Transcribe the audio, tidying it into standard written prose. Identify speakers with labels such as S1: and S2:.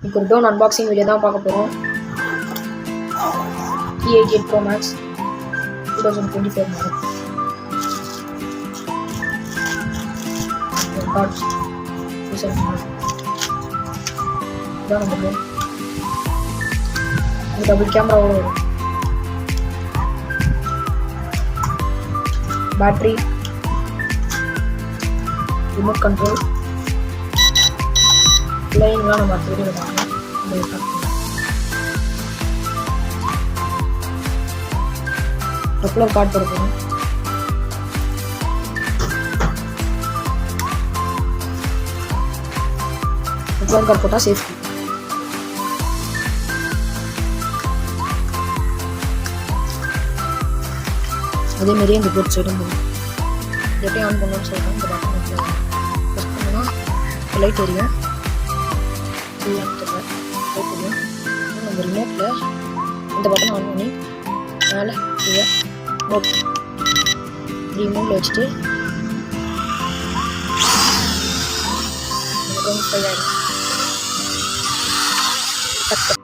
S1: இப்போ ஒரு tone unboxing video தான் பார்க்க போகிறோம். E88 Pro Max 2024 model. Cards இதான் நம்ம டோன். இது டபுள் கேமராவோட வரும். பேட்டரி, ரிமோட் கண்ட்ரோல், லைன்லாம் நம்ம அடுத்த வீடியோ பார்க்கலாம். டொப்ளர் கார்டு போடுறோம். டொப்ளர் கார்டு போட்டால் சேஃப்டி. அதேமாரியே இந்த போர்ட் சைடும் போகும். எப்படி ஆன் பண்ணணும்னு சொல்லிட்டோம். இந்த பட்டன் ப்ரெஸ் பண்ணோன்னா லைட் எரியும். லைட் எரியும். நம்ம ரிமோட்டில் இந்த பட்டன் ஆன் பண்ணி மேலே கீழே நோட் ரிமோட்டில் வச்சுட்டு ஃப்ரை ஆகிடும்.